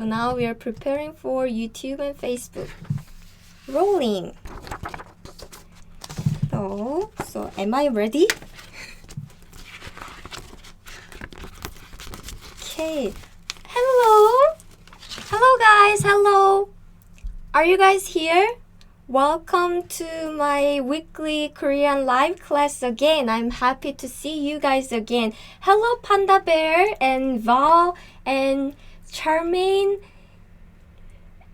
So now we are preparing for YouTube and Facebook. Rolling. So am I ready? Okay. Hello. Hello guys. Hello. Are you guys here? Welcome to my weekly Korean live class again. I'm happy to see you guys again. Hello Panda Bear and Val and Charmaine,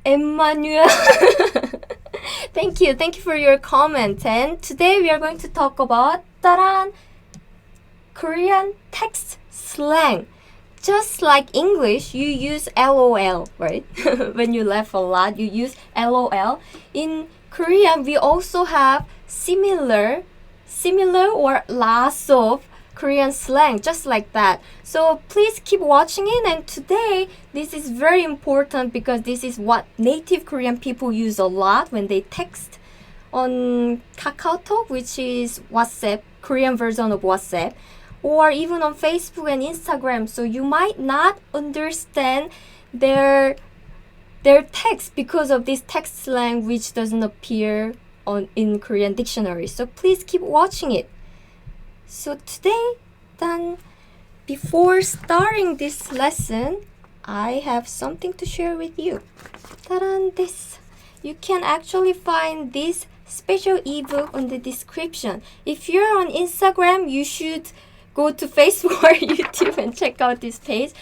Emmanuel. Thank you for your comment. And today we are going to talk about Korean text slang. Just like English, you use LOL, right? When you laugh a lot, you use LOL. In Korean, we also have similar or lots of Korean slang, just like that. So please keep watching it. And today, this is very important because this is what native Korean people use a lot when they text on KakaoTalk, which is WhatsApp, Korean version of WhatsApp, or even on Facebook and Instagram. So you might not understand their text because of this text slang which doesn't appear in Korean dictionary. So please keep watching it. So today, before starting this lesson, I have something to share with you. This. You can actually find this special ebook on the description. If you're on Instagram, you should go to Facebook or YouTube and check out this page.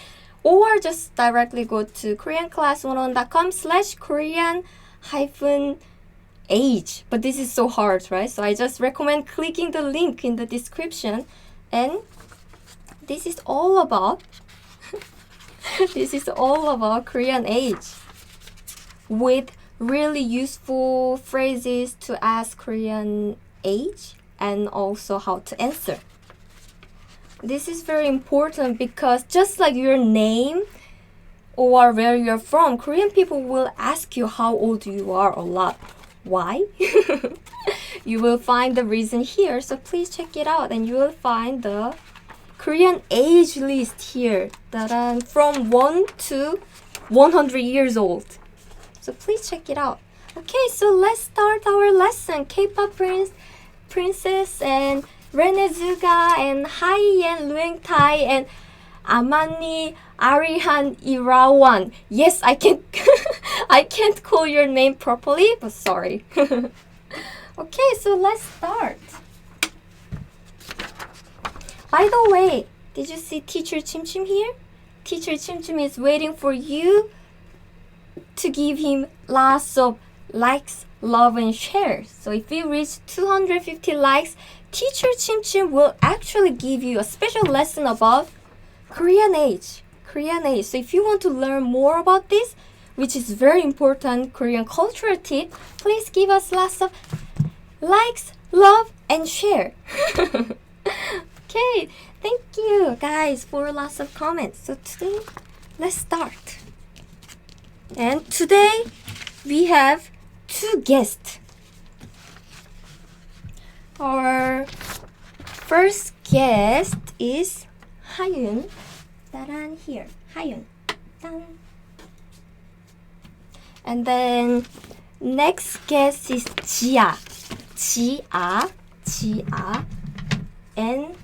Or just directly go to koreanclass101.com/Korean-age. But this is so hard, right? So I just recommend clicking the link in the description. And this is all about Korean age with really useful phrases to ask Korean age and also how to answer. This is very important because just like your name or where you're from, Korean people will ask you how old you are a lot. Why? You will find the reason here, so please check it out and you will find the Korean age list here from 1 to 100 years old. So please check it out. Okay, so let's start our lesson. K-pop princess and Renezuga and Haiyan Luengtai and Amani Arihan Irawan. Yes, I can't call your name properly, but sorry. Okay, so let's start. By the way, did you see Teacher Chim Chim here? Teacher Chim Chim is waiting for you to give him lots of likes, love, and shares. So if you reach 250 likes, Teacher Chim Chim will actually give you a special lesson about Korean age. So if you want to learn more about this, which is very important Korean cultural tip, please give us lots of likes, love, and share. Okay, thank you guys for lots of comments. So today, let's start. And today, we have two guests. Our first guest is Hayun. Here. Hayun. And then next guest is Jia. And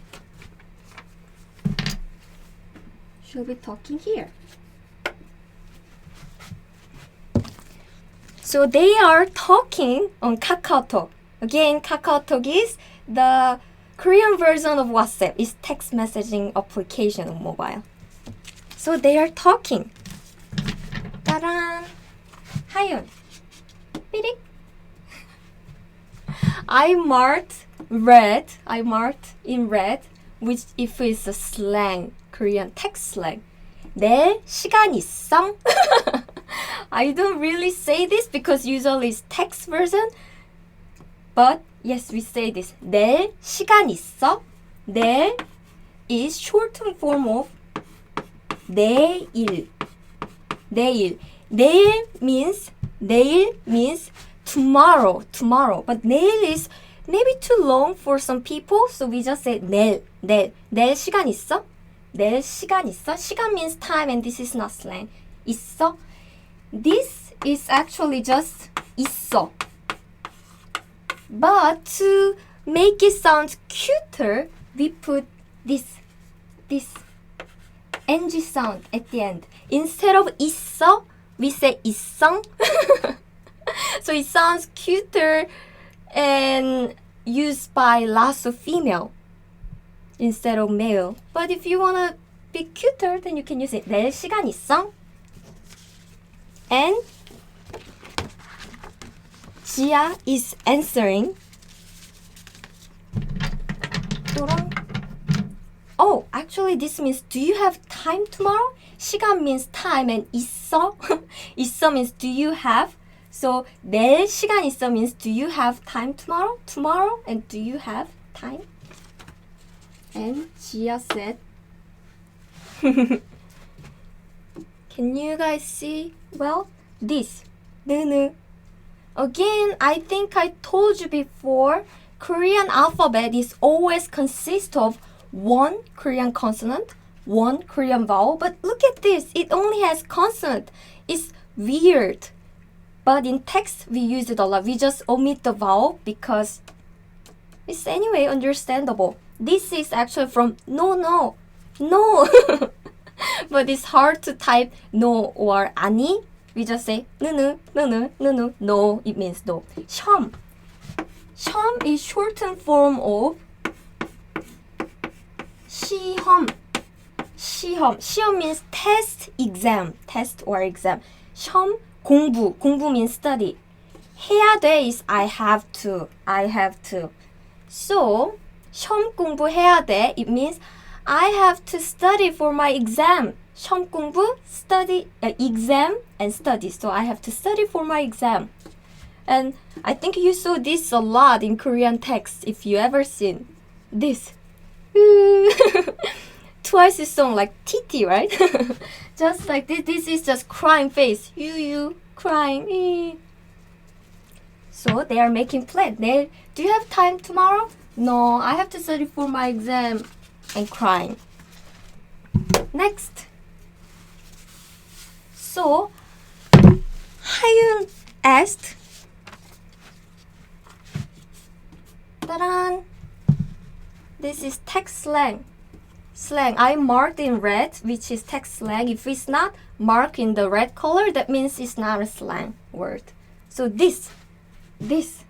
she'll be talking here. So they are talking on KakaoTalk. Again, KakaoTalk is the Korean version of WhatsApp. It's text messaging application on mobile. So they are talking. Ta-da! Hayun. Pirik. I marked in red, which if it's a slang, Korean text slang. 내 시간 있어? I don't really say this because usually it's text version. But yes, we say this. 내 시간 있어? 내 is shortened form of 내일. 내일 means tomorrow. But 내일 is maybe too long for some people, so we just say 내일 시간 있어? 내일 시간 있어? 시간 means time and this is not slang. 있어? this is actually just 있어. But to make it sound cuter, we put this ng sound at the end. Instead of 있어, we say 있성. So it sounds cuter and used by lots of female instead of male. But if you wanna be cuter, then you can use it. 낼 시간 있어? And Jia is answering. Oh, actually this means do you have time tomorrow? 시간 means time and 있어? 있어 means do you have? So 낼 시간 있어 means do you have time tomorrow? Tomorrow and do you have time? And Jia said, can you guys see? Well, this. 느느. Again, I think I told you before, Korean alphabet is always consist of one Korean consonant, one Korean vowel. But look at this, it only has consonant. It's weird. But in text, we use it a lot. We just omit the vowel because it's anyway understandable. This is actually from no. But it's hard to type no or 아니. We just say 느느. No, it means no. 시험. 시험 is shortened form of 시험. 시험 means test, exam. Test or exam. 시험, 공부. 공부 means study. 해야 돼 is I have to. So, 시험 공부해야 돼. It means I have to study for my exam. 시험 공부, study, exam and study. So I have to study for my exam. And I think you saw this a lot in Korean text if you ever seen this. Twice's song like TT, right? Just like this. This is just crying face. You crying. So they are making plan. Do you have time tomorrow? No, I have to study for my exam. And crying. Next. So, Hayun asked, ta-da! This is text slang. Slang. I marked in red, which is text slang. If it's not marked in the red color, that means it's not a slang word. So this is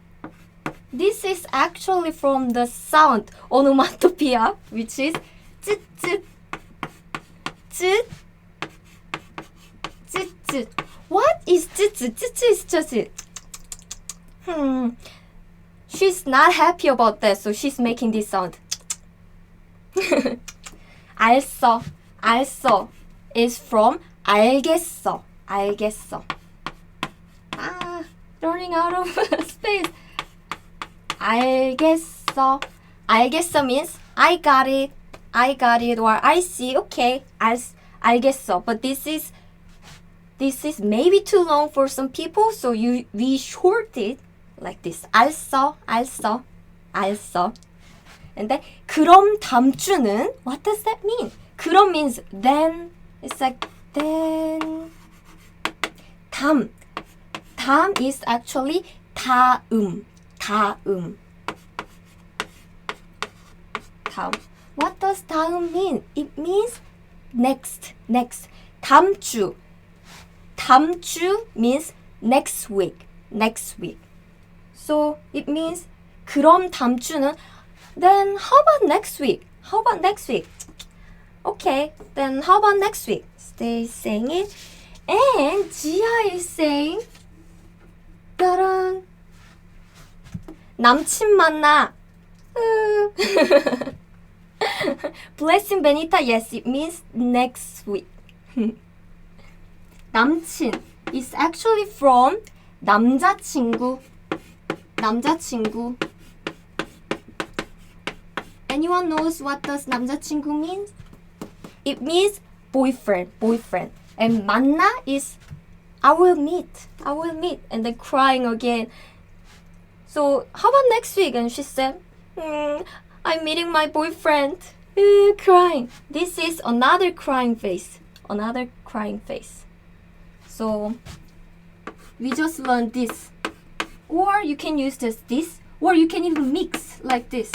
actually from the sound onomatopoeia, which is 쯔쯔. What is 쯔쯔? 쯔쯔 is just it. She's not happy about that, so she's making this sound. 알았어 is from 알겠어. Running out of space. 알겠어 means I got it or I see. Okay, 알겠어. But this is maybe too long for some people, so we short it like this. 알았어. And then 그럼 다음 주는, what does that mean? 그럼 means then. It's like then. 다음 is actually 다음. What does 다음 mean? It means next. 다음 주 means next week. So it means 그럼 다음 주는, then how about next week? Okay, then how about next week? Stay saying it. And Jia is saying, 따란, 남친 만나. Blessing Benita, yes, it means next week. 남친 is actually from 남자친구. Anyone knows what does 남자친구 means? It means boyfriend. And 만나 is I will meet. And then crying again. So how about next week? And she said, I'm meeting my boyfriend. Crying. This is another crying face. So we just learned this. Or you can use this, or you can even mix like this.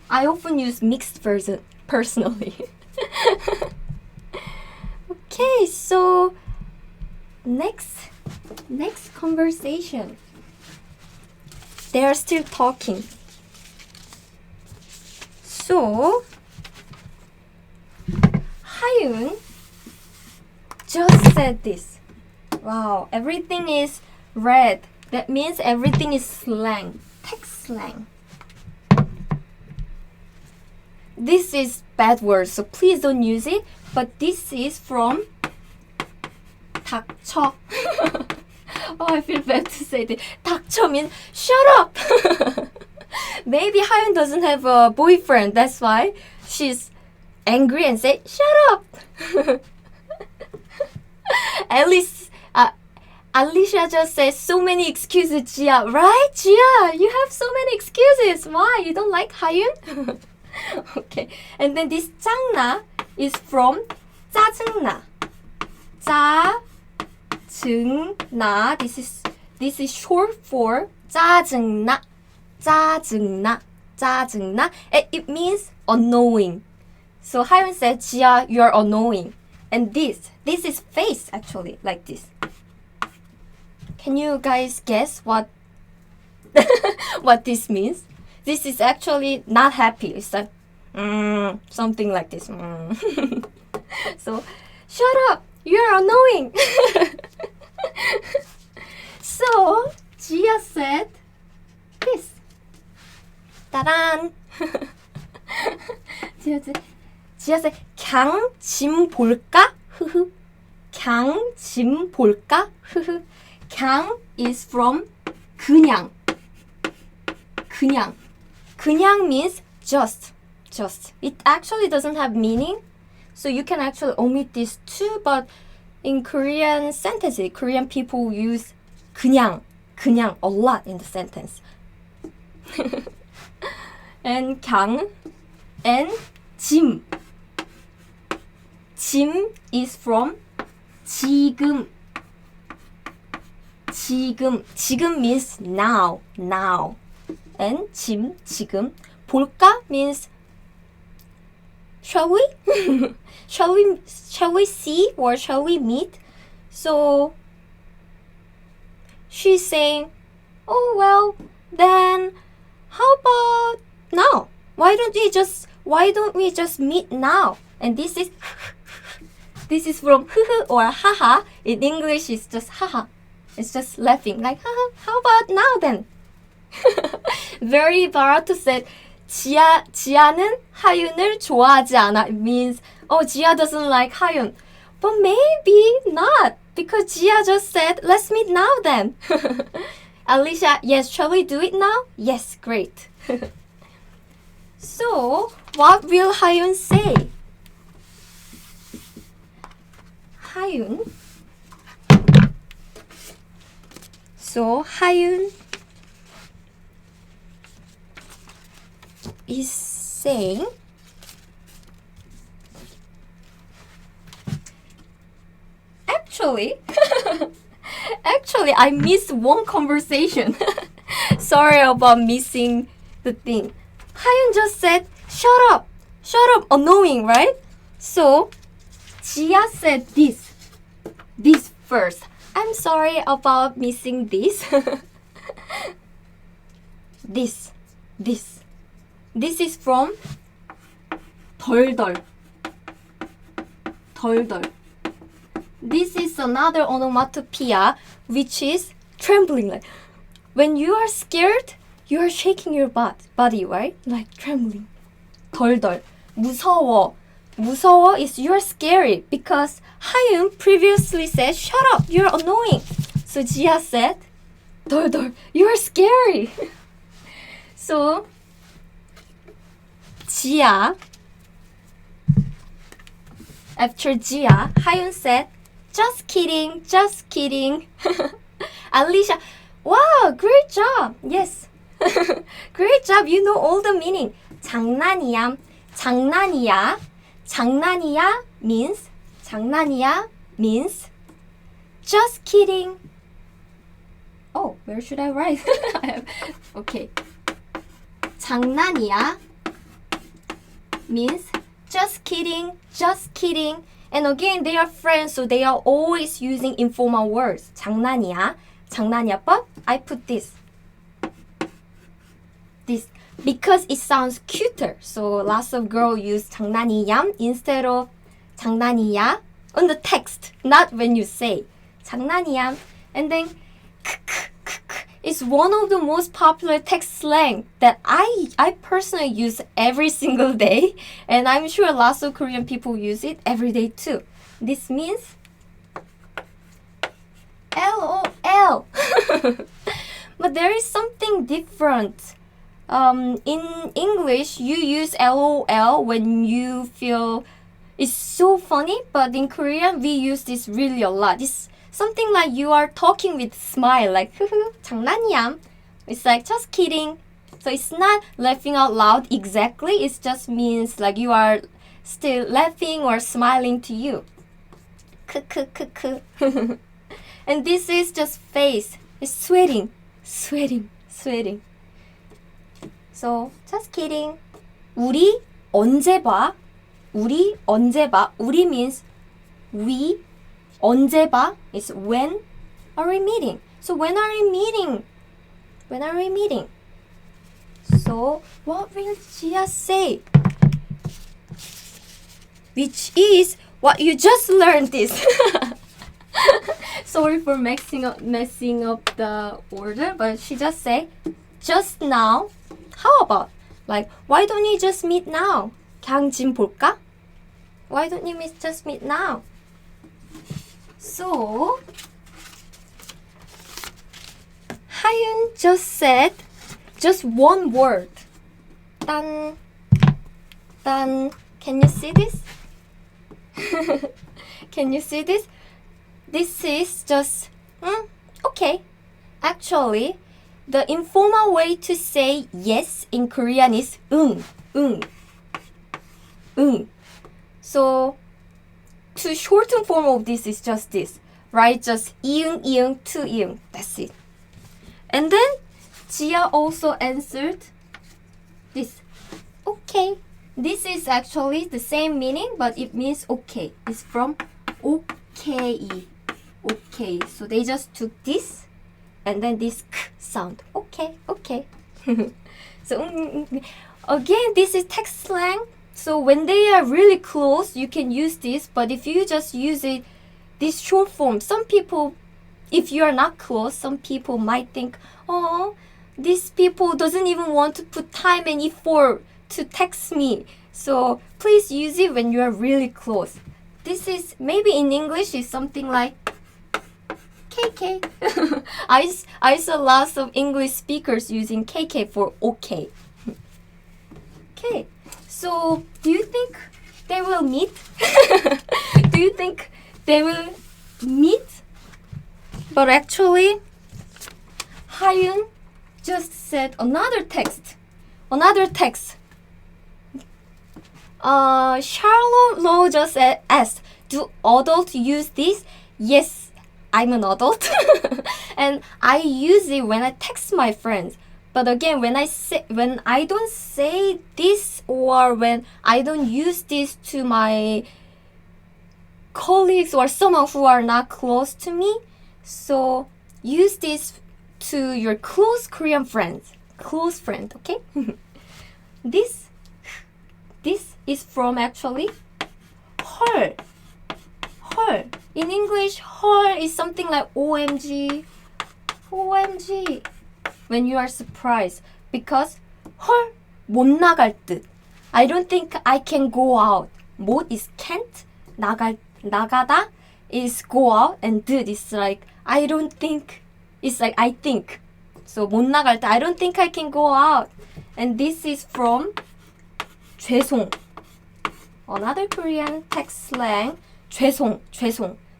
I often use mixed version personally. Okay, so next conversation. They are still talking. So Hayun just said this. Wow, everything is red. That means everything is slang, text slang. This is bad word, so please don't use it. But this is from 닥쳐. Oh, I feel bad to say this. 닥쳐 means shut up. Maybe Hayun doesn't have a boyfriend. That's why she's angry and say shut up. At least Alicia just said so many excuses, Jia. Right, Jia? You have so many excuses. Why? You don't like Hayun? Okay. And then this 짱나 is from 짜증나. 짜증나. This is short for 짜증나. 짜증나. 짜증나. And it means annoying. So Hayun said, Jia, you're annoying. And this is face actually, like this. Can you guys guess what what this means? This is actually not happy. It's like something like this. So shut up, you're annoying. So Jia said this. 따란. Jia said, 그냥 짐 볼까? 흐흐. 그냥 짐 볼까? 흐흐. 그냥 is from 그냥. 그냥. 그냥 means just. It actually doesn't have meaning, so you can actually omit this too, but in Korean sentences, Korean people use 그냥 a lot in the sentence. And 강 and 짐. 짐 is from 지금. 지금 means now. And 짐, 지금. 볼까 means shall we? shall we see or shall we meet? So she's saying, oh well, then how about now? Why don't we just meet now? And this is from or haha. In English it's just haha. It's just laughing like haha. How about now then? Very Barato said, 지아는 하윤을 좋아하지 않아. It means, oh, Jia doesn't like Hayun. But maybe not, because Jia just said, let's meet now then. Alicia, yes, shall we do it now? Yes, great. So, what will Hayun say? Hayun. So, Hayun is saying, actually I missed one conversation. Sorry about missing the thing. Hayun just said shut up, annoying, right? So Jia said this first. I'm sorry about missing this. This is from 덜덜. This is another onomatopoeia, which is trembling. Like when you are scared, you are shaking your body, right? Like trembling. 덜덜. 무서워. 무서워 is you're scary, because Hayun previously said, shut up, you're annoying. So Jia said, 덜덜, you're scary. So Jia, after Jia, Hayun said, just kidding. Alicia, wow, great job. Yes. Great job. You know all the meaning. 장난이야 means just kidding. Where should I write? Okay. 장난이야 means just kidding, just kidding. And again, they are friends, so they are always using informal words. 장난이야, 장난이야. But I put this because it sounds cuter. So lots of girls use 장난이얌 instead of 장난이야 on the text, not when you say 장난이얌. And then it's one of the most popular text slang that I personally use every single day, and I'm sure lots of Korean people use it every day too. This means LOL. But there is something different. In English, you use LOL when you feel it's so funny, but in Korean, we use this really a lot. It's something like you are talking with smile, like 장난이야. It's like just kidding. So it's not laughing out loud exactly. It just means like you are still laughing or smiling to you. And this is just face. It's sweating. So just kidding. 우리 언제 봐? 우리 언제 봐? 우리 means we. 언제 봐 is when are we meeting? So when are we meeting? When are we meeting? So what will Jia say? Which is what you just learned this. Sorry for messing up the order, but she just say just now. How about like why don't you just meet now? 그냥 지금 볼까? Why don't you just meet now? So Hayun just said just one word. 딴. Can you see this? Can you see this? This is just okay. Actually, the informal way to say yes in Korean is 응. So to shorten form of this is just this, right? Just 이응, to 이응. That's it. And then Jia also answered this. Okay. This is actually the same meaning, but it means okay. It's from okay. Okay. So they just took this and then this k sound. Okay. So again, this is text slang. So when they are really close, you can use this. But if you just use it, this short form, some people, if you are not close, some people might think, oh, these people doesn't even want to put time and effort to text me. So please use it when you are really close. This is, maybe in English, is something like KK. I saw lots of English speakers using KK for okay. Okay. So, do you think they will meet? Do you think they will meet? But actually, Hayun just said another text. Charlotte Lowe just asked, do adults use this? Yes, I'm an adult. And I use it when I text my friends. But again, when I don't say this or when I don't use this to my colleagues or someone who are not close to me, so use this to your close Korean friends. Close friend, okay? This is from actually 헐. In English, 헐 is something like OMG. When you are surprised, because 헐 못 나갈 듯. I don't think I can go out. 못 is can't. 나가다 is go out, and 듯 is like I don't think. It's like I think. So 못 나갈 듯. I don't think I can go out. And this is from 죄송. Another Korean text slang. 죄송.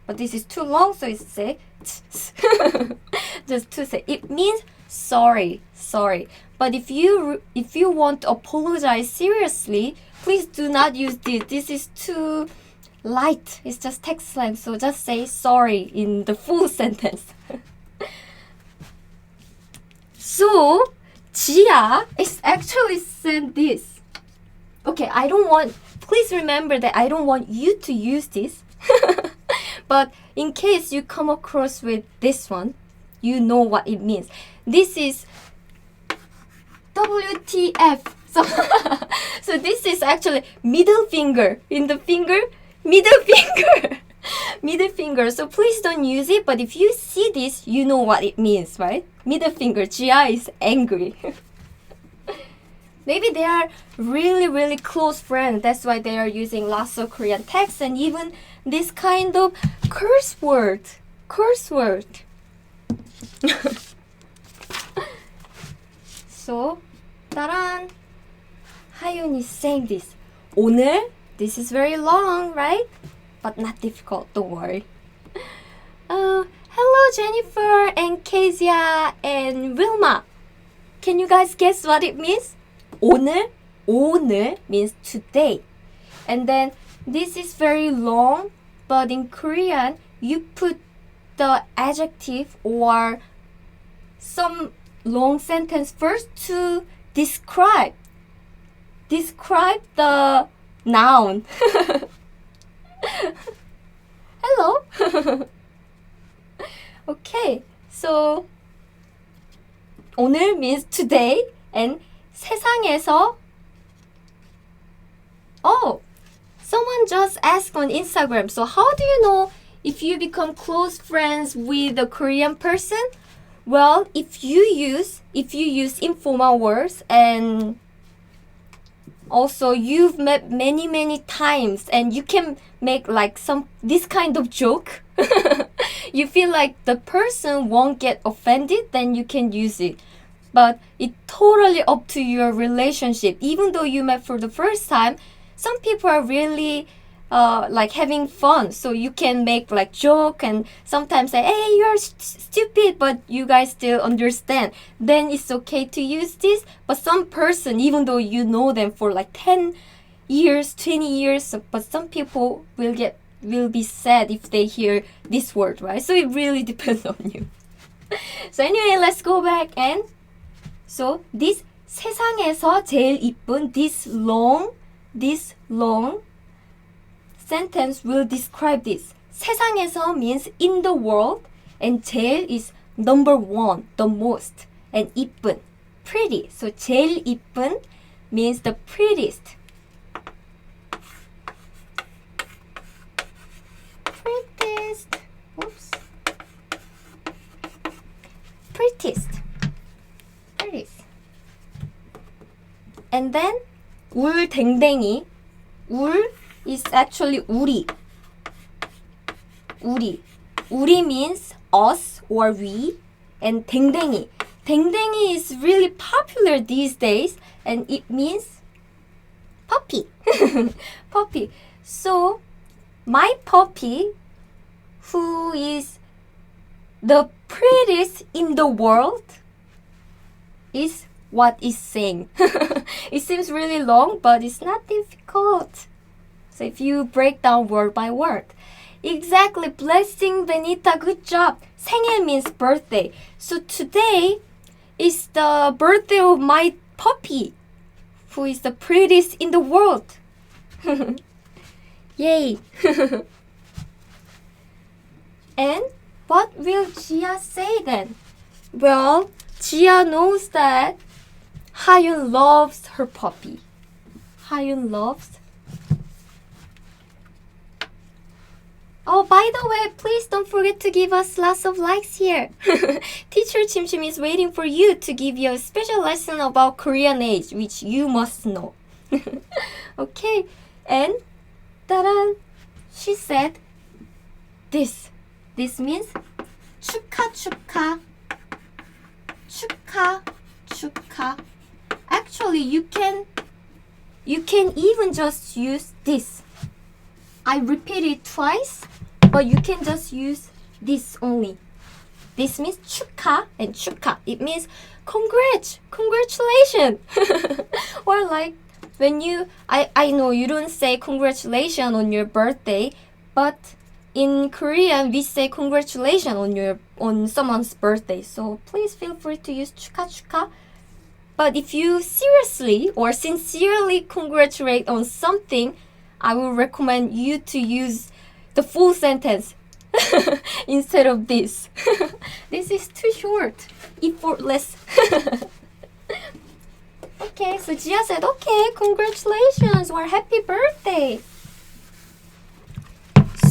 But this is too long, so it's say just to say. It means sorry. But if you want to apologize seriously, please do not use this. This is too light. It's just text slang, so just say sorry in the full sentence. So Gia is actually sent this. Okay, please remember that I don't want you to use this. But in case you come across with this one, you know what it means. This is WTF. So this is actually middle finger. In the finger, middle finger. Middle finger. So please don't use it. But if you see this, you know what it means, right? Middle finger. Gia is angry. Maybe they are really, really close friends. That's why they are using lots of Korean text and even this kind of curse word. So, 따란. 하윤 is saying this. 오늘, this is very long, right? But not difficult, don't worry. Hello Jennifer and Kezia and Wilma. Can you guys guess what it means? 오늘 means today. And then this is very long, but in Korean, you put the adjective or some long sentence first to describe the noun. Hello. Okay, so 오늘 means today and 세상에서. Oh, someone just asked on Instagram. So how do you know if you become close friends with a Korean person? Well, if you use informal words and also you've met many times and you can make like this kind of joke. You feel like the person won't get offended, then you can use it. But it's totally up to your relationship. Even though you met for the first time, some people are really like having fun. So you can make like joke and sometimes say, hey, you're stupid, but you guys still understand. Then it's okay to use this. But some person, even though you know them for like 10 years, 20 years, but some people will be sad if they hear this word, right? So it really depends on you. So anyway, let's go back and so this 세상에서 제일 이쁜 this long sentence will describe this. 세상에서 means in the world and 제일 is number one, the most, and 이쁜, pretty. So 제일 이쁜 means the prettiest. Prettiest. And then 울댕댕이. 울 is actually 우리. 우리 means us or we. And 댕댕이. 댕댕이 is really popular these days and it means puppy. Puppy. So my puppy, who is the prettiest in the world, is what is saying. It seems really long, but it's not difficult. So if you break down word by word. Exactly, blessing Benita, good job. 생일 means birthday. So today is the birthday of my puppy, who is the prettiest in the world. Yay. And what will Gia say then? Well, Gia knows that Hayun loves her puppy. Hayun loves. Oh, by the way, please don't forget to give us lots of likes here. Teacher Chimchim is waiting for you to give you a special lesson about Korean age, which you must know. Okay, and ta-da! She said this. This means 축하. Actually, you can even just use this. I repeat it twice, but you can just use this only. This means 축하 and 축하. It means congratulations. Or like when I know you don't say congratulations on your birthday, but in Korean, we say congratulations on someone's birthday. So please feel free to use 축하 축하. But if you seriously or sincerely congratulate on something, I will recommend you to use the full sentence instead of this. This is too short, effortless. Okay, so Jia said, okay, congratulations or happy birthday.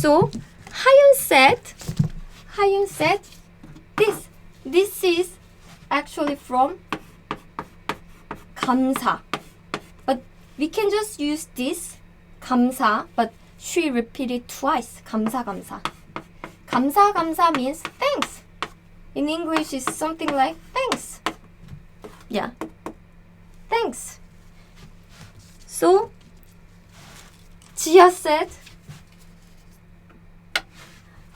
So Hayun said this. This is actually from 감사. But we can just use this 감사, but she repeated twice. 감사 감사. 감사 감사 means thanks. In English it's something like thanks. Yeah. Thanks. So Jia said,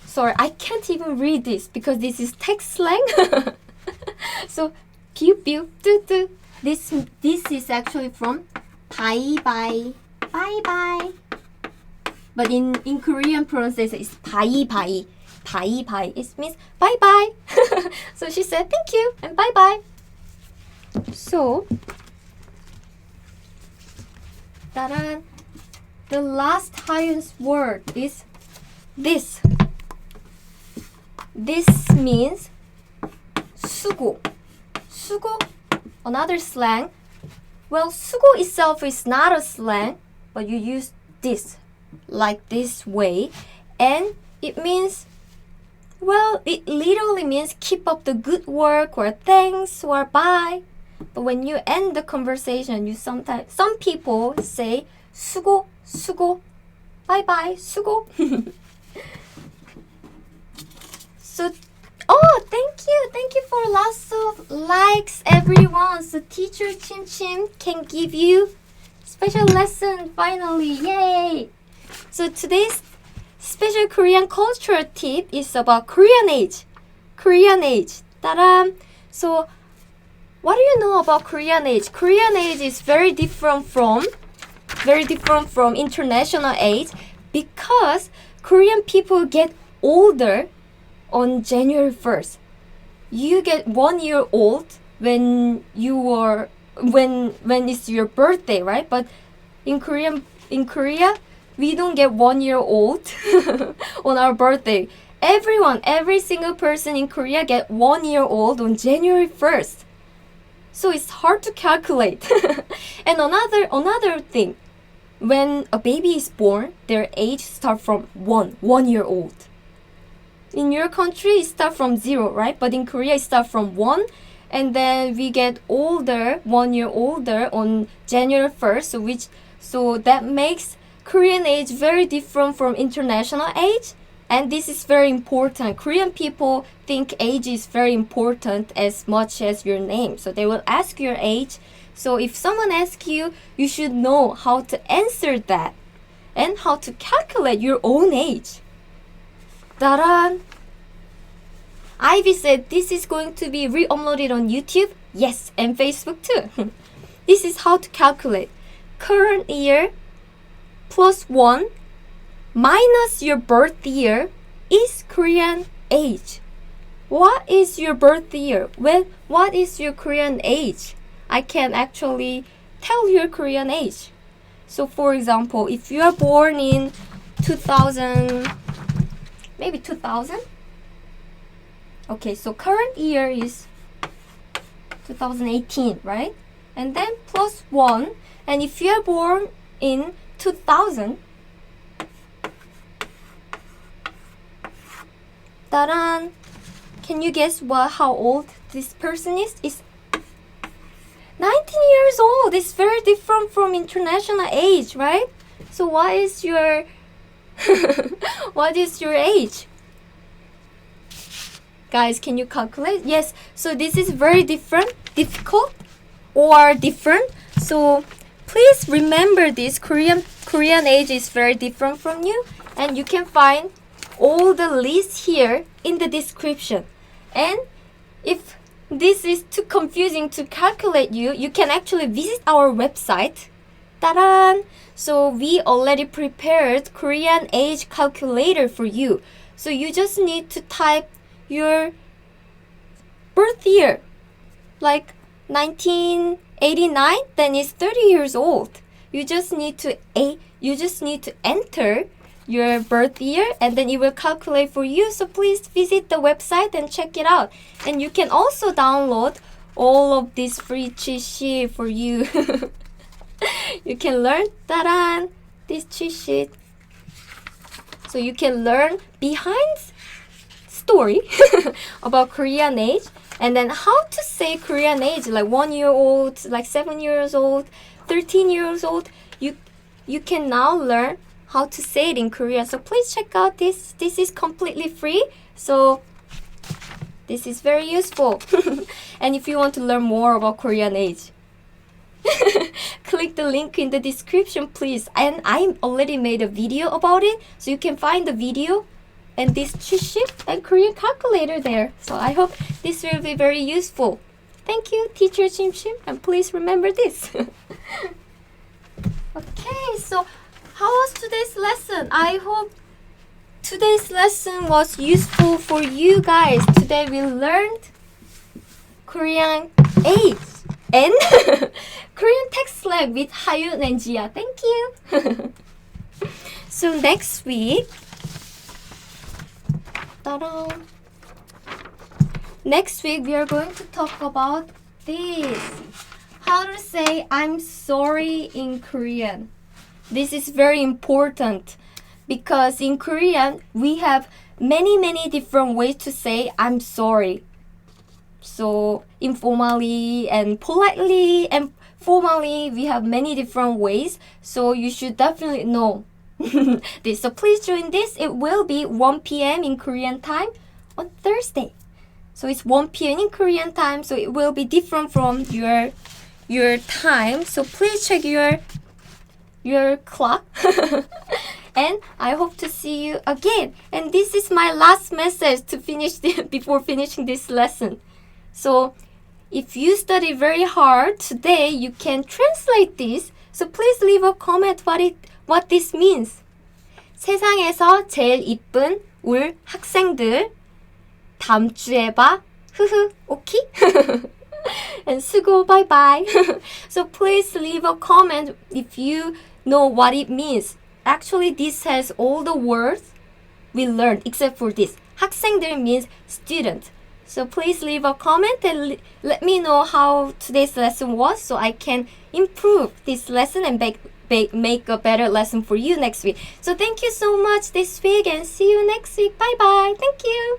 sorry, I can't even read this because this is text slang. So pew pew do do. This is actually from bye bye. Bye bye. But in Korean pronunciation is bye bye. Bye bye. It means bye bye. So she said thank you and bye bye. So ta-da, the last Hayun's word is this. This means 수고. 수고, another slang. Well, 수고 itself is not a slang, but you use this, like this way. And it means, well, it literally means keep up the good work or thanks or bye. But when you end the conversation, some people say 수고, 수고, bye bye, 수고. So, oh, thank you for lots of likes, everyone. So teacher Chim Chim can give you special lesson finally, yay! So today's special Korean cultural tip is about Korean age. Korean age, ta-da! So what do you know about Korean age? Korean age is very different from international age because Korean people get older on January 1st. You get 1 year old when it's your birthday, right? But in Korea, we don't get 1 year old on our birthday. Every single person in Korea get 1 year old on January 1st. So it's hard to calculate. And another thing, when a baby is born, their age starts from 1 year old. In your country, it starts from 0, right? But in Korea, it starts from 1. And then we get older, 1 year older on January 1st. So that makes Korean age very different from international age. And this is very important. Korean people think age is very important as much as your name. So they will ask your age. So if someone asks you, you should know how to answer that and how to calculate your own age. Ta-da! Ivy said this is going to be re-uploaded on YouTube. Yes, and Facebook too. This is how to calculate. Current year plus 1 minus your birth year is Korean age. What is your birth year? Well, what is your Korean age? I can actually tell your Korean age. So for example, if you are born in 2000, maybe 2000? Okay, so current year is 2018, right? And then plus 1. And if you are born in 2000, ta-da! Can you guess how old this person is? It's 19 years old. It's very different from international age, right? So what is your age? Guys, can you calculate? Yes, so this is very difficult or different. So please remember this. Korean age is very different from you. And you can find all the lists here in the description. And if this is too confusing to calculate you can actually visit our website Ta-da! So we already prepared Korean age calculator for you. So you just need to type your birth year, like 1989, then it's 30 years old. You just need to enter your birth year and then it will calculate for you. So please visit the website and check it out. And you can also download all of this free cheat sheet for you. You can learn this cheat sheet. So you can learn behind story about Korean age and then how to say Korean age, like 1 year old, like 7 years old, 13 years old. You can now learn how to say it in Korean. So please check out this. This is completely free. So this is very useful. And if you want to learn more about Korean age, click the link in the description, please. And I already made a video about it. So you can find the video and this cheat sheet and Korean calculator there. So I hope this will be very useful. Thank you, Teacher Chim Chim, and please remember this. Okay, so how was today's lesson? I hope today's lesson was useful for you guys. Today we learned Korean age and Korean text slang with Hayun and Jia. Thank you. So next week, next week we are going to talk about this. How to say I'm sorry in Korean. This is very important because in Korean we have many different ways to say I'm sorry. So informally and politely and formally we have many different ways. So you should definitely know this. So please join this. It will be 1 p.m. in Korean time on Thursday. So it's 1 p.m. in Korean time. So it will be different from your time. So please check your clock. And I hope to see you again. And this is my last message to finish before finishing this lesson. So if you study very hard today, you can translate this. So please leave a comment what this means. 세상에서 제일 이쁜 울 학생들 다음 주에 봐. 흐흐. 오케이? And 수고. Bye bye. So please leave a comment if you know what it means. Actually, this has all the words we learned except for this. 학생들 means student. So please leave a comment and let me know how today's lesson was so I can improve this lesson and make a better lesson for you next week. So thank you so much this week and see you next week. Bye bye. Thank you.